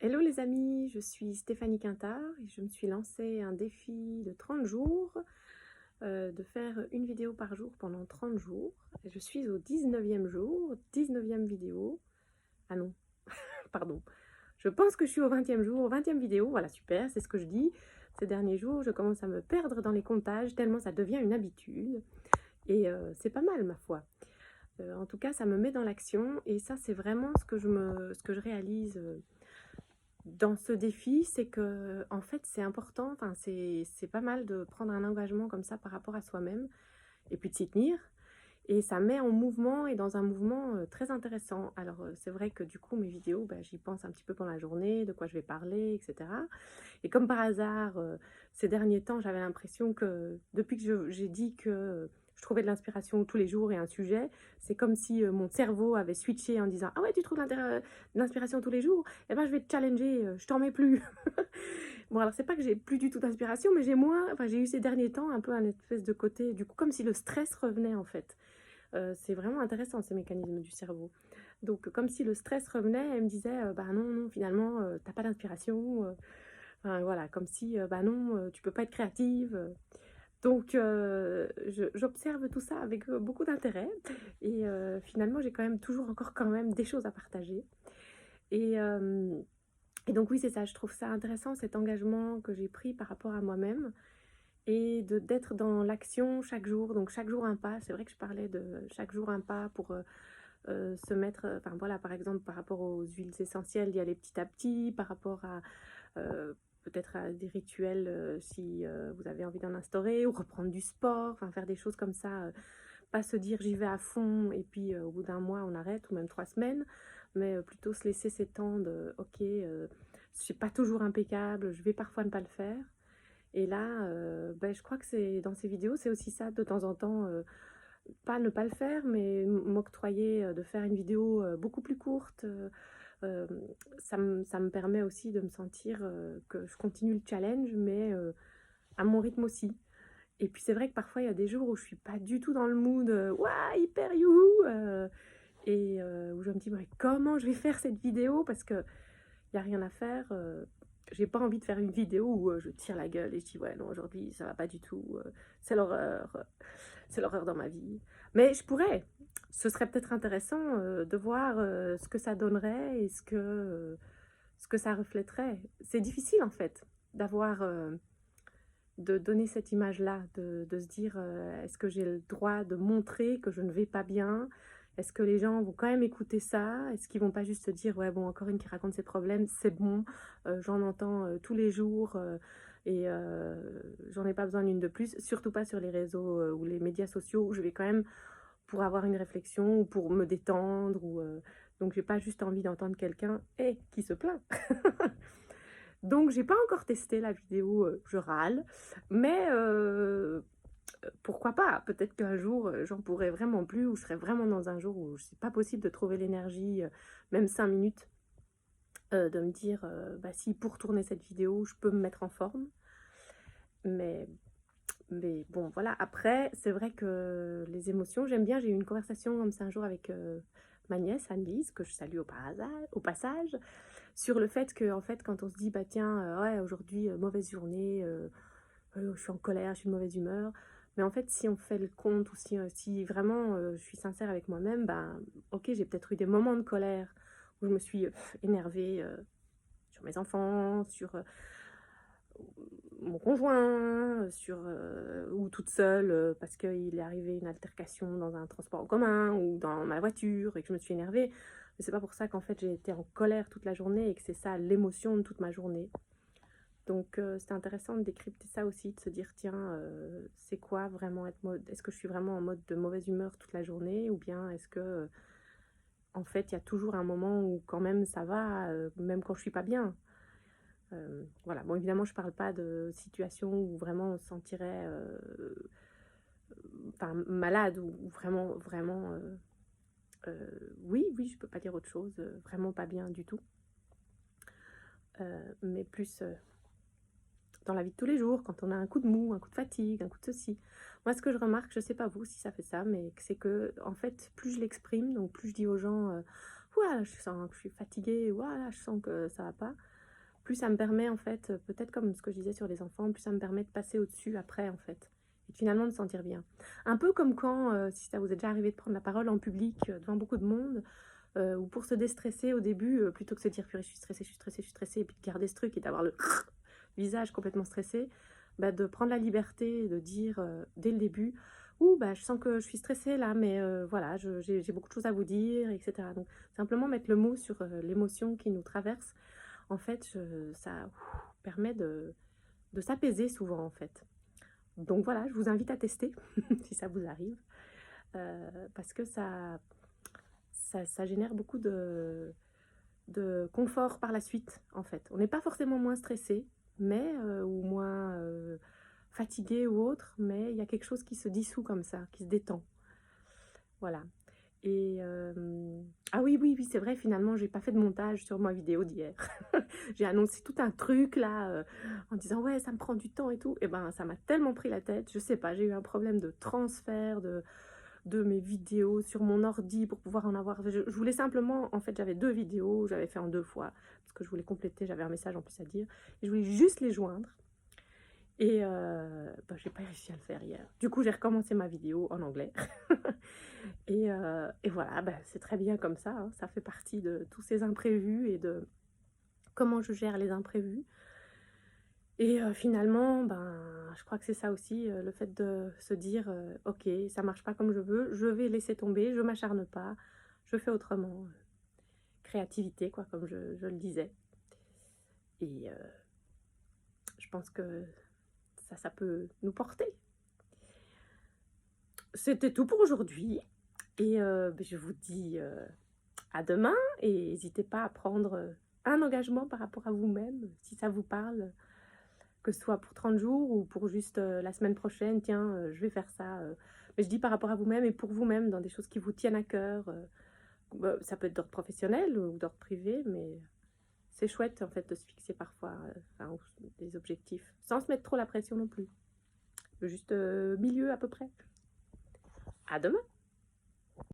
Hello les amis, je suis Stéphanie Quintard et je me suis lancé un défi de 30 jours, de faire une vidéo par jour pendant 30 jours. Et je suis au 19e jour, 19e vidéo. Ah non, pardon. Je pense que je suis au 20e jour, 20e vidéo, voilà super, c'est ce que je dis. Ces derniers jours, je commence à me perdre dans les comptages tellement ça devient une habitude. Et c'est pas mal ma foi. En tout cas, ça me met dans l'action et ça c'est vraiment ce que je réalise dans ce défi, c'est que en fait c'est important, enfin c'est pas mal de prendre un engagement comme ça par rapport à soi-même et puis de s'y tenir. Et ça met en mouvement et dans un mouvement très intéressant. Alors c'est vrai que du coup mes vidéos, bah, j'y pense un petit peu pendant la journée, de quoi je vais parler, etc. Et comme par hasard, ces derniers temps, j'avais l'impression que depuis que j'ai dit que je trouvais de l'inspiration tous les jours et un sujet, c'est comme si mon cerveau avait switché en disant: «Ah ouais, tu trouves de l'inspiration tous les jours? Eh ben, je vais te challenger, je t'en mets plus.» Bon, alors c'est pas que j'ai plus du tout d'inspiration, mais j'ai moins, enfin j'ai eu ces derniers temps un peu un espèce de côté, du coup, comme si le stress revenait en fait. C'est vraiment intéressant ces mécanismes du cerveau. Donc, comme si le stress revenait, elle me disait: «Bah non, non, finalement, tu pas d'inspiration.» Enfin, voilà, comme si, bah non, tu peux pas être créative. Donc, j'observe tout ça avec beaucoup d'intérêt. Et finalement, j'ai quand même toujours encore quand même des choses à partager. Et, et donc, oui, c'est ça, je trouve ça intéressant, cet engagement que j'ai pris par rapport à moi-même et d'être dans l'action chaque jour. Donc, chaque jour un pas. C'est vrai que je parlais de chaque jour un pas pour se mettre, enfin voilà, par exemple, par rapport aux huiles essentielles, d'y aller petit à petit, par rapport à peut-être à des rituels si vous avez envie d'en instaurer, ou reprendre du sport, enfin faire des choses comme ça, pas se dire j'y vais à fond et puis au bout d'un mois on arrête, ou même 3 semaines, mais plutôt se laisser s'étendre, ok, c'est pas toujours impeccable, je vais parfois ne pas le faire. Et là, ben, je crois que c'est dans ces vidéos, c'est aussi ça, de temps en temps, pas ne pas le faire, mais m'octroyer de faire une vidéo beaucoup plus courte. Hem, ça me permet aussi de me sentir, que je continue le challenge, mais à mon rythme aussi. Et puis c'est vrai que parfois il y a des jours où je suis pas du tout dans le mood, «Ouah, hyper youhou!» Et où je me dis: «Mais comment je vais faire cette vidéo?» Parce qu'il y a rien à faire, j'ai pas envie de faire une vidéo où, je tire la gueule et je dis: «Ouais, non, aujourd'hui ça va pas du tout, c'est l'horreur, c'est l'horreur dans ma vie.» Mais je pourrais. Ce serait peut-être intéressant, de voir, ce que ça donnerait et ce que ça reflèterait. C'est difficile en fait d'avoir, de donner cette image-là, de se dire, «Est-ce que j'ai le droit de montrer que je ne vais pas bien? Est-ce que les gens vont quand même écouter ça? Est-ce qu'ils vont pas juste se dire: "Ouais, bon, encore une qui raconte ses problèmes, c'est bon, j'en entends, tous les jours, et j'en ai pas besoin d'une de plus.»» Surtout pas sur les réseaux, ou les médias sociaux où je vais quand même pour avoir une réflexion ou pour me détendre, ou donc j'ai pas juste envie d'entendre quelqu'un, qui se plaint. Donc j'ai pas encore testé la vidéo, je râle, mais pourquoi pas? Peut-être qu'un jour, j'en pourrai vraiment plus, ou je serai vraiment dans un jour où c'est pas possible de trouver l'énergie, même 5 minutes, de me dire, «Bah si, pour tourner cette vidéo, je peux me mettre en forme.» Mais bon, voilà. Après, c'est vrai que les émotions, j'aime bien. J'ai eu une conversation comme ça un jour avec ma nièce Annelise, que je salue au passage, sur le fait que, en fait, quand on se dit, bah tiens, ouais, aujourd'hui, mauvaise journée, je suis en colère, je suis de mauvaise humeur. Mais en fait, si on fait le compte, ou si vraiment je suis sincère avec moi-même, ben, ok, j'ai peut-être eu des moments de colère où je me suis énervée sur mes enfants, sur mon conjoint, sur, ou toute seule, parce qu'il est arrivé une altercation dans un transport en commun ou dans ma voiture et que je me suis énervée. Mais c'est pas pour ça qu'en fait j'ai été en colère toute la journée et que c'est ça l'émotion de toute ma journée. Donc c'était intéressant de décrypter ça aussi, de se dire: «Tiens, c'est quoi vraiment être mode, est-ce que je suis vraiment en mode de mauvaise humeur toute la journée, ou bien est-ce que, en fait, il y a toujours un moment où quand même ça va, même quand je suis pas bien?» Voilà, bon évidemment je parle pas de situations où vraiment on se sentirait, enfin malade, ou vraiment vraiment, oui, oui, je peux pas dire autre chose, vraiment pas bien du tout. Mais plus, dans la vie de tous les jours, quand on a un coup de mou, un coup de fatigue, un coup de ceci. Moi, ce que je remarque, je sais pas vous si ça fait ça, mais c'est que, en fait, plus je l'exprime, donc plus je dis aux gens, ouah, je sens que je suis fatiguée, ouah, là, je sens que ça va pas. plus ça me permet en fait, peut-être comme ce que je disais sur les enfants, plus ça me permet de passer au-dessus après en fait. Et finalement de me sentir bien. Un peu comme quand, si ça vous est déjà arrivé de prendre la parole en public devant beaucoup de monde, ou pour se déstresser au début, plutôt que de se dire purée je suis stressée, je suis stressée, je suis stressée, et puis de garder ce truc et d'avoir le visage complètement stressé, bah, de prendre la liberté de dire dès le début, ouh bah je sens que je suis stressée là, mais voilà, j'ai beaucoup de choses à vous dire, etc. Donc simplement mettre le mot sur l'émotion qui nous traverse, en fait, ça permet de s'apaiser souvent en fait. Donc voilà, je vous invite à tester si ça vous arrive, parce que ça génère beaucoup de confort par la suite en fait. On n'est pas forcément moins stressé, mais ou moins fatigué ou autre, mais il y a quelque chose qui se dissout comme ça, qui se détend. Voilà. Et ah oui, oui, oui, c'est vrai, finalement, j'ai pas fait de montage sur ma vidéo d'hier. J'ai annoncé tout un truc là, en disant ouais, ça me prend du temps et tout. Et ben, ça m'a tellement pris la tête, je sais pas, j'ai eu un problème de transfert de mes vidéos sur mon ordi pour pouvoir en avoir. Je voulais simplement, en fait, j'avais 2 vidéos, j'avais fait en 2 fois, parce que je voulais compléter, j'avais un message en plus à dire. Et je voulais juste les joindre. Et bah, j'ai pas réussi à le faire hier. Du coup, j'ai recommencé ma vidéo en anglais. Et voilà, bah, c'est très bien comme ça, hein. Ça fait partie de tous ces imprévus et de comment je gère les imprévus. Et finalement, ben, je crois que c'est ça aussi, le fait de se dire ok, ça marche pas comme je veux, je vais laisser tomber, je m'acharne pas, je fais autrement. Créativité, quoi, comme je le disais. Et je pense que ça peut nous porter. C'était tout pour aujourd'hui. Et je vous dis à demain. Et n'hésitez pas à prendre un engagement par rapport à vous-même, si ça vous parle, que ce soit pour 30 jours ou pour juste la semaine prochaine, tiens, je vais faire ça. Mais je dis par rapport à vous-même et pour vous-même, dans des choses qui vous tiennent à cœur. Ça peut être d'ordre professionnel ou d'ordre privé, mais c'est chouette en fait de se fixer parfois des objectifs, sans se mettre trop la pression non plus. Juste milieu à peu près. À demain!